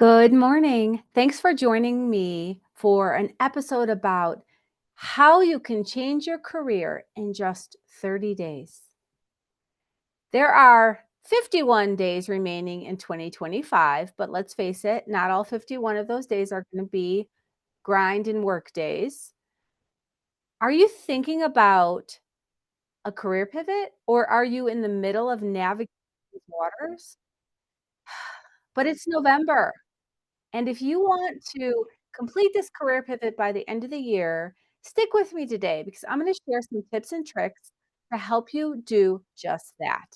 Good morning. Thanks for joining me for an episode about how you can change your career in just 30 days. There are 51 days remaining in 2025, but let's face it, not all 51 of those days are going to be grind and work days. Are you thinking about a career pivot or are you in the middle of navigating these waters? But it's November. And if you want to complete this career pivot by the end of the year, stick with me today because I'm going to share some tips and tricks to help you do just that.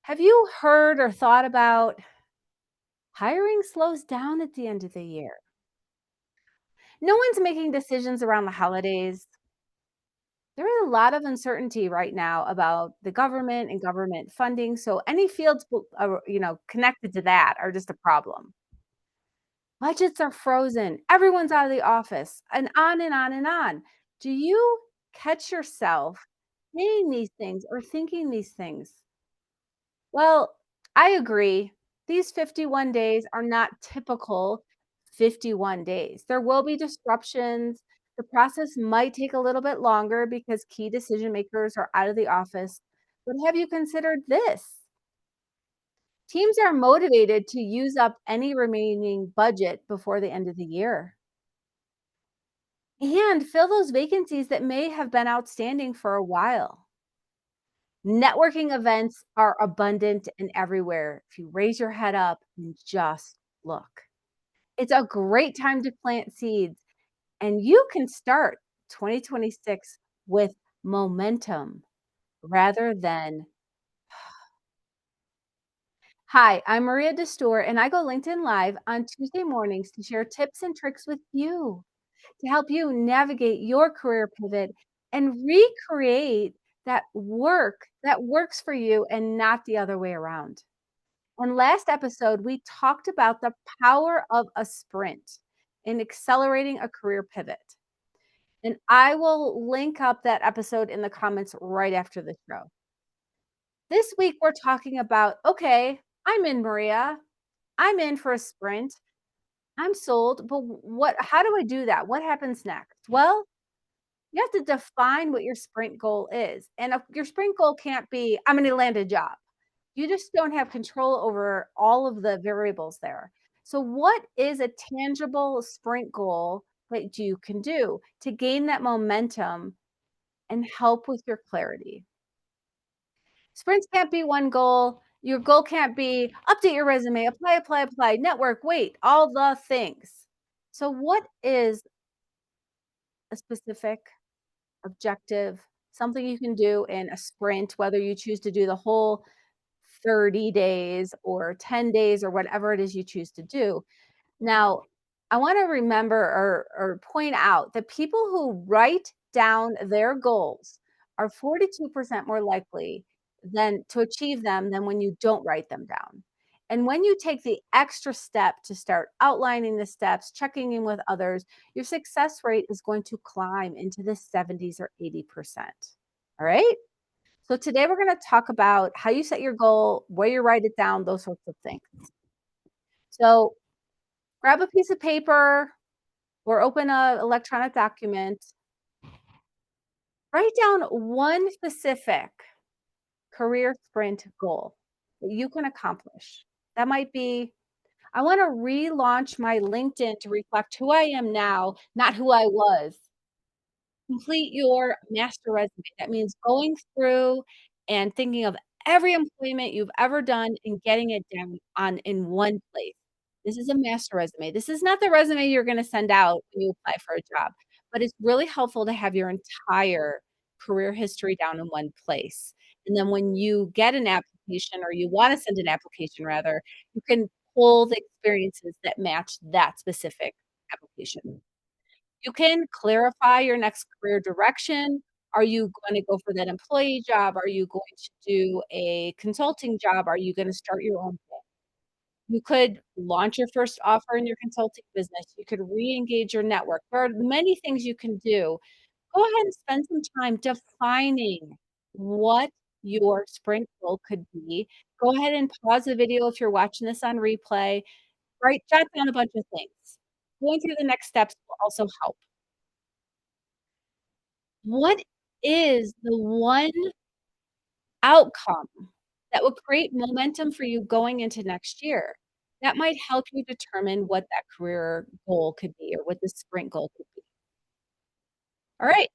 Have you heard or thought about hiring slows down at the end of the year? No one's making decisions around the holidays. There is a lot of uncertainty right now about the government and government funding, so any fields connected to that are just a problem. Budgets are frozen. Everyone's out of the office, and on and on and on. Do you catch yourself saying these things or thinking these things? Well, I agree. These 51 days are not typical 51 days. There will be disruptions. The process might take a little bit longer because key decision makers are out of the office. But have you considered this? Teams are motivated to use up any remaining budget before the end of the year and fill those vacancies that may have been outstanding for a while. Networking events are abundant and everywhere. If you raise your head up and just look, it's a great time to plant seeds, and you can start 2026 with momentum rather than. Hi, I'm Maria Destor, and I go LinkedIn Live on Tuesday mornings to share tips and tricks with you to help you navigate your career pivot and recreate that work that works for you and not the other way around. And last episode, we talked about the power of a sprint in accelerating a career pivot. And I will link up that episode in the comments right after the show. This week, we're talking about okay, I'm in, Maria. I'm in for a sprint. I'm sold, but how do I do that? What happens next? Well, you have to define what your sprint goal is. And if your sprint goal can't be, I'm going to land a job. You just don't have control over all of the variables there. So, what is a tangible sprint goal that you can do to gain that momentum and help with your clarity? Sprints can't be one goal. Your goal can't be update your resume, apply, network, wait, all the things. So, what is a specific objective, something you can do in a sprint, whether you choose to do the whole 30 days or 10 days or whatever it is you choose to do. Now, I want to remember or point out that people who write down their goals are 42% more likely than to achieve them than when you don't write them down. And when you take the extra step to start outlining the steps, checking in with others, your success rate is going to climb into the 70s or 80%. All right. So today we're going to talk about how you set your goal, where you write it down, those sorts of things. So grab a piece of paper or open an electronic document. Write down one specific career sprint goal that you can accomplish. That might be I want to relaunch my LinkedIn to reflect who I am now, not who I was. Complete your master resume. That means going through and thinking of every employment you've ever done and getting it down on in one place. This is a master resume. This is not the resume you're gonna send out when you apply for a job, but it's really helpful to have your entire career history down in one place. And then when you get an application or you wanna send an application rather, you can pull the experiences that match that specific application. You can clarify your next career direction. Are you gonna go for that employee job? Are you going to do a consulting job? Are you gonna start your own thing? You could launch your first offer in your consulting business. You could re-engage your network. There are many things you can do. Go ahead and spend some time defining what your sprint goal could be. Go ahead and pause the video if you're watching this on replay. Write jot down a bunch of things. Going through the next steps will also help. What is the one outcome that will create momentum for you going into next year? That might help you determine what that career goal could be or what the sprint goal could be. All right.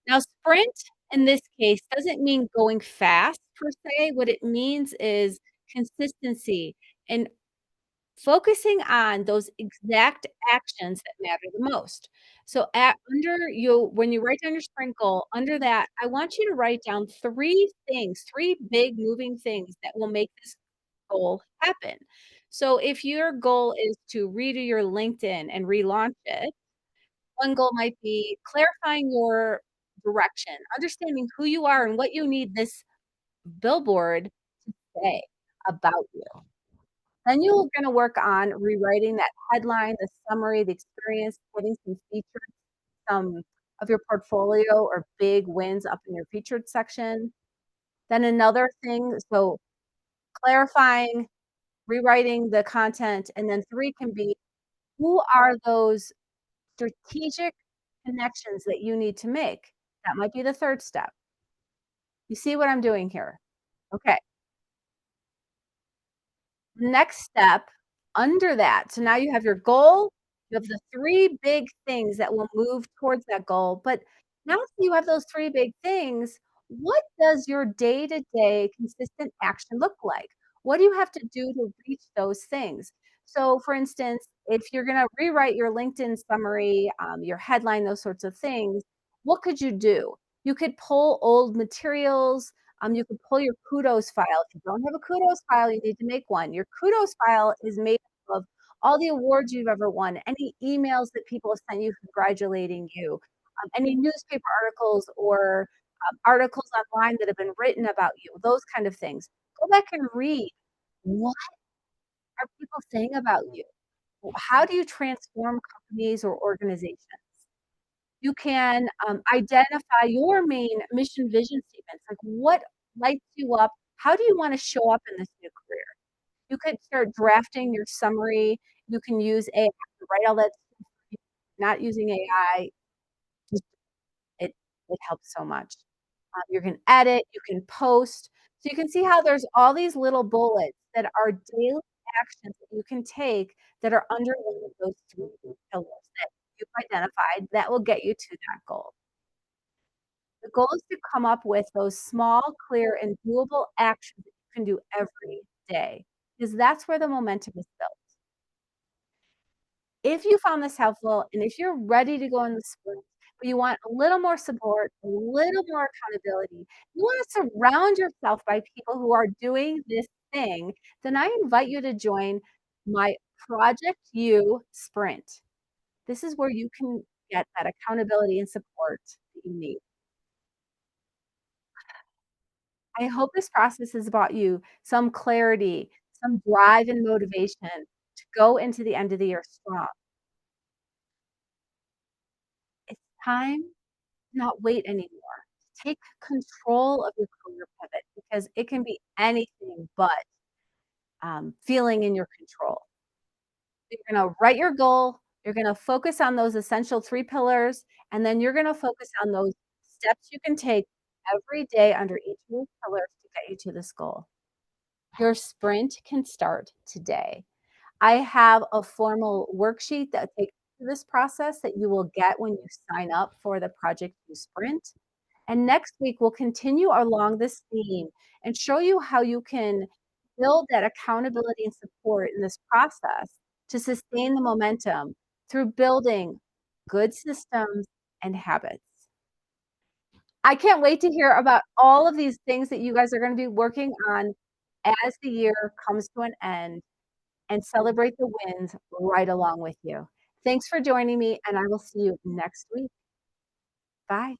Now, sprint in this case doesn't mean going fast per se. What it means is consistency and focusing on those exact actions that matter the most. So at under you when you write down your sprint goal, under that, I want you to write down 3 things, 3 big moving things that will make this goal happen. So if your goal is to redo your LinkedIn and relaunch it, one goal might be clarifying your direction, understanding who you are and what you need this billboard to say about you. Then you're gonna work on rewriting that headline, the summary, the experience, putting some features, some of your portfolio or big wins up in your featured section. Then another thing, so clarifying, rewriting the content, and then 3 can be, who are those strategic connections that you need to make? That might be the 3rd step. You see what I'm doing here? Okay. Next step under that, so now you have your goal, you have the 3 big things that will move towards that goal, but now that you have those 3 big things, what does your day-to-day consistent action look like? What do you have to do to reach those things? So, for instance, if you're gonna rewrite your LinkedIn summary, your headline, those sorts of things, what could you do? You could pull old materials, you can pull your kudos file. If you don't have a kudos file, you need to make one. Your kudos file is made up of all the awards you've ever won, any emails that people have sent you congratulating you, any newspaper articles or articles online that have been written about you, those kind of things. Go back and read. What are people saying about you? How do you transform companies or organizations? You can identify your main mission vision statements, like what lights you up? How do you want to show up in this new career? You could start drafting your summary. You can use AI to write all that stuff. Not using AI, just it it helps so much. You can edit, you can post. So you can see how there's all these little bullets that are daily actions that you can take that are under one of those 3 pillars that you've identified that will get you to that goal. The goal is to come up with those small, clear, and doable actions that you can do every day, because that's where the momentum is built. If you found this helpful and if you're ready to go in the sprint, but you want a little more support, a little more accountability, you want to surround yourself by people who are doing this thing, then I invite you to join my Project You Sprint. This is where you can get that accountability and support that you need. I hope this process has brought you some clarity, some drive and motivation to go into the end of the year strong. It's time to not wait anymore. Take control of your career pivot because it can be anything but feeling in your control. You're going to write your goal, you're going to focus on those essential 3 pillars, and then you're going to focus on those steps you can take every day under each of those pillars to get you to this goal. Your sprint can start today. I have a formal worksheet that takes you through this process that you will get when you sign up for the Project You Sprint. And next week, we'll continue along this theme and show you how you can build that accountability and support in this process to sustain the momentum through building good systems and habits. I can't wait to hear about all of these things that you guys are going to be working on as the year comes to an end and celebrate the wins right along with you. Thanks for joining me, and I will see you next week. Bye.